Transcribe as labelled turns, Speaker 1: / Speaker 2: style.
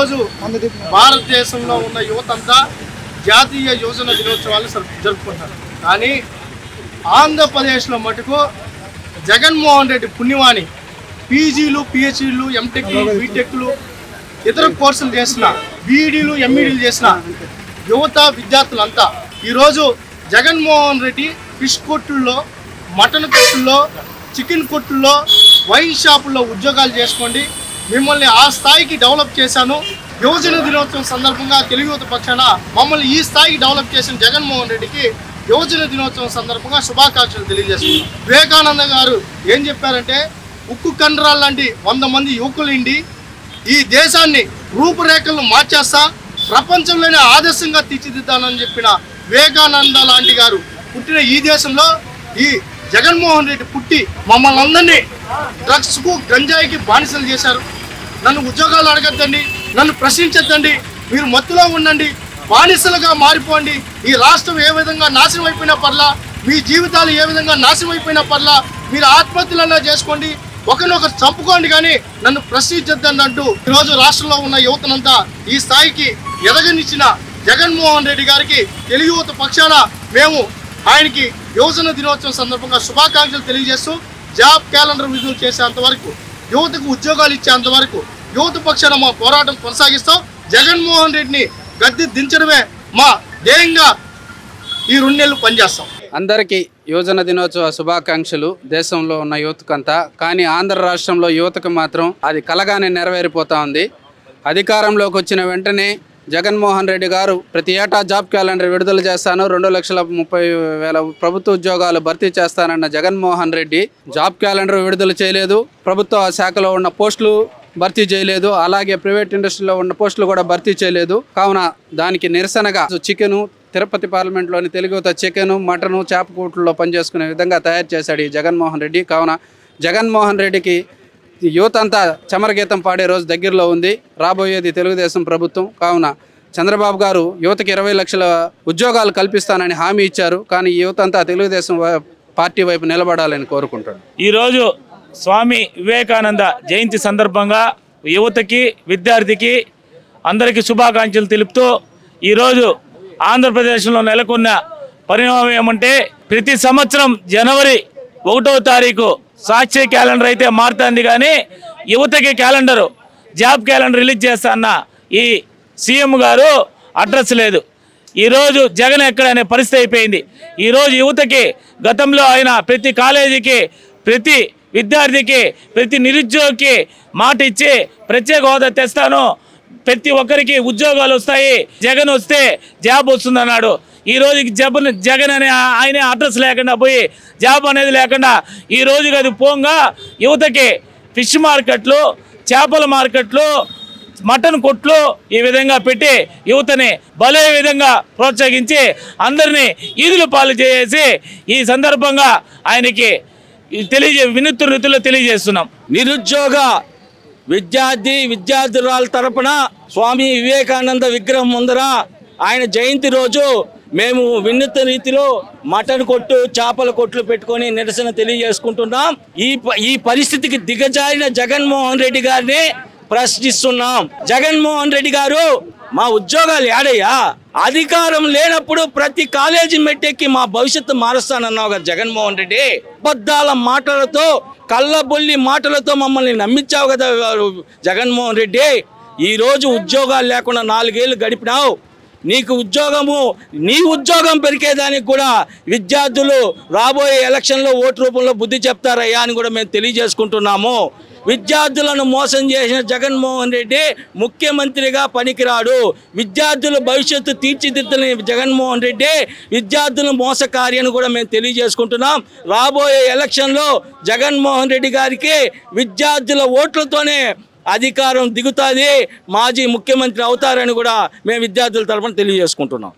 Speaker 1: ఈరోజు భారతదేశంలో ఉన్న యువతంతా జాతీయ యువజన దినోత్సవాలు జరుపుకుంటారు. కానీ ఆంధ్రప్రదేశ్లో మటుకు జగన్మోహన్ రెడ్డి పుణ్యవాణి పీజీలు, పిహెచ్డీలు, ఎంటెక్లు, బీటెక్లు, ఇతర కోర్సులు చేసిన, బీఈడీలు, ఎంఈడీలు చేసిన యువత విద్యార్థులంతా ఈరోజు జగన్మోహన్ రెడ్డి ఫిష్ కొట్టుల్లో, మటన్ కొట్టుల్లో, చికెన్ కొట్టుల్లో, వైన్ షాపుల్లో ఉద్యోగాలు చేసుకోండి, మిమ్మల్ని ఆ స్థాయికి డెవలప్ చేశాను. యువజన దినోత్సవం సందర్భంగా తెలుగు యువత పక్షాన మమ్మల్ని ఈ స్థాయికి డెవలప్ చేసిన జగన్మోహన్ రెడ్డికి యువజన దినోత్సవం సందర్భంగా శుభాకాంక్షలు తెలియజేస్తున్నాం. వివేకానంద గారు ఏం చెప్పారంటే, ఉక్కు కండరాలు లాంటి 100 మంది యువకులుండి ఈ దేశాన్ని రూపురేఖలను మార్చేస్తా ప్రపంచంలోనే ఆదర్శంగా తీర్చిదిద్దానని చెప్పిన వివేకానంద లాంటి గారు పుట్టిన ఈ దేశంలో ఈ జగన్మోహన్ రెడ్డి పుట్టి మమ్మల్ని అందరినీ డ్రగ్స్కు, గంజాయికి బానిసలు చేశారు. నన్ను ఉద్యోగాలు అడగద్దండి, నన్ను ప్రశ్నించద్దండి, మీరు మత్తులో ఉండండి, బానిసలుగా మారిపోండి, ఈ రాష్ట్రం ఏ విధంగా నాశనం అయిపోయినా పర్లా, మీ జీవితాలు ఏ విధంగా నాశనం అయిపోయినా పర్లా, మీరు ఆత్మహత్యలన్నా చేసుకోండి, ఒకరినొకరు చంపుకోండి, కానీ నన్ను ప్రశ్నించద్దని అంటూ ఈరోజు రాష్ట్రంలో ఉన్న యువతనంతా ఈ స్థాయికి ఎదగనిచ్చిన జగన్మోహన్ రెడ్డి గారికి తెలుగు యువత పక్షాన మేము ఆయనకి యువజన దినోత్సవం సందర్భంగా శుభాకాంక్షలు తెలియజేస్తూ జాబ్ క్యాలెండర్ విడుదల చేసేంత వరకు, యువతకు ఉద్యోగాలు ఇచ్చేంత వరకు యువత పక్షాన మా పోరాటం కొనసాగిస్తాం. జగన్మోహన్ రెడ్డిని గద్దె దించడమే మా ధ్యేయంగా ఈ 2 నెలలు పనిచేస్తాం.
Speaker 2: అందరికీ యువజన దినోత్సవ శుభాకాంక్షలు దేశంలో ఉన్న యువతకంతా. కానీ ఆంధ్ర రాష్ట్రంలో యువతకు మాత్రం అది కలగానే నెరవేరిపోతా ఉంది. అధికారంలోకి వచ్చిన వెంటనే జగన్మోహన్ రెడ్డి గారు ప్రతి ఏటా జాబ్ క్యాలెండర్ విడుదల చేస్తాను, 2,30,000 ప్రభుత్వ ఉద్యోగాలు భర్తీ చేస్తానన్న జగన్మోహన్ రెడ్డి జాబ్ క్యాలెండర్ విడుదల చేయలేదు, ప్రభుత్వ శాఖలో ఉన్న పోస్టులు భర్తీ చేయలేదు, అలాగే ప్రైవేట్ ఇండస్ట్రీలో ఉన్న పోస్టులు కూడా భర్తీ చేయలేదు. కావున దానికి నిరసనగా చికెను, తిరుపతి పార్లమెంట్లోని తెలుగుత చికెను, మటను, చేపకూట్లలో పనిచేసుకునే విధంగా తయారు చేశాడు ఈ జగన్మోహన్ రెడ్డి. కావున జగన్మోహన్ రెడ్డికి యువత అంతా చమరగీతం పాడే రోజు దగ్గరలో ఉంది. రాబోయేది తెలుగుదేశం ప్రభుత్వం. కావున చంద్రబాబు గారు యువతకి 20 లక్షల ఉద్యోగాలు కల్పిస్తానని హామీ ఇచ్చారు. కానీ యువత అంతా తెలుగుదేశం పార్టీ వైపు నిలబడాలని కోరుకుంటాడు.
Speaker 3: ఈరోజు స్వామి వివేకానంద జయంతి సందర్భంగా యువతకి, విద్యార్థికి అందరికీ శుభాకాంక్షలు తెలుపుతూ ఈరోజు ఆంధ్రప్రదేశ్లో నెలకొన్న పరిణామం ఏమంటే, ప్రతి సంవత్సరం జనవరి 1వ తారీఖు సాక్షి క్యాలెండర్ అయితే మారుతుంది, కానీ యువతకి క్యాలెండరు, జాబ్ క్యాలెండర్ రిలీజ్ చేస్తాన్న ఈ సీఎం గారు అడ్రస్ లేదు. ఈరోజు జగన్ ఎక్కడనే పరిస్థితి అయిపోయింది. ఈరోజు యువతకి గతంలో ఆయన ప్రతి కాలేజీకి, ప్రతి విద్యార్థికి, ప్రతి నిరుద్యోగికి మాట ఇచ్చి ప్రత్యేక హోదా తెస్తాను, ప్రతి ఒక్కరికి ఉద్యోగాలు వస్తాయి, జగన్ వస్తే జాబ్ వస్తుందన్నాడు. ఈ రోజుకి జగన్ అనే ఆయన అడ్రస్ లేకుండా పోయి జాబ్ అనేది లేకుండా ఈ రోజుకి అది పోంగా యువతకి ఫిష్ మార్కెట్లు, చేపల మార్కెట్లు, మటన్ కొట్లు ఈ విధంగా పెట్టి యువతని భలే విధంగా ప్రోత్సహించి అందరినీ ఈదుల పాలు చేసి ఈ సందర్భంగా ఆయనకి వినూత్న రీతిలో తెలియజేస్తున్నాం.
Speaker 4: నిరుద్యోగ విద్యార్థురాల తరపున స్వామి వివేకానంద విగ్రహం ముందర ఆయన జయంతి రోజు మేము వినూత్న రీతిలో మటన్ కొట్టు, చేపల కొట్లు పెట్టుకొని నిరసన తెలియజేసుకుంటున్నాం. ఈ పరిస్థితికి దిగజారిన జగన్మోహన్ రెడ్డి గారిని ప్రశ్నిస్తున్నాం. జగన్మోహన్ రెడ్డి గారు, మా ఉద్యోగాలు ఏడయ్యా? అధికారం లేనప్పుడు ప్రతి కాలేజీ మెట్టెక్కి మా భవిష్యత్తు మారుస్తానన్నావు కదా జగన్మోహన్ రెడ్డి. అబద్ధాల మాటలతో, కళ్ళబొల్లి మాటలతో మమ్మల్ని నమ్మించావు కదా జగన్మోహన్ రెడ్డి. ఈరోజు ఉద్యోగాలు లేకుండా 4 ఏళ్ళు గడిపినావు. నీ ఉద్యోగం పెరిగేదానికి కూడా విద్యార్థులు రాబోయే ఎలక్షన్లో ఓటు రూపంలో బుద్ధి చెప్తారయ్యా అని కూడా మేము తెలియజేసుకుంటున్నాము. విద్యార్థులను మోసం చేసిన జగన్మోహన్ రెడ్డి ముఖ్యమంత్రిగా పనికిరాడు. విద్యార్థుల భవిష్యత్తు తీర్చిదిద్దని జగన్మోహన్ రెడ్డి విద్యార్థుల మోసకారి అని కూడా మేము తెలియజేసుకుంటున్నాం. రాబోయే ఎలక్షన్లో జగన్మోహన్ రెడ్డి గారికి విద్యార్థుల ఓట్లతోనే అధికారం దిగుతుంది, మాజీ ముఖ్యమంత్రి అవుతారని కూడా మేము విద్యార్థుల తరఫున తెలియజేసుకుంటున్నాం.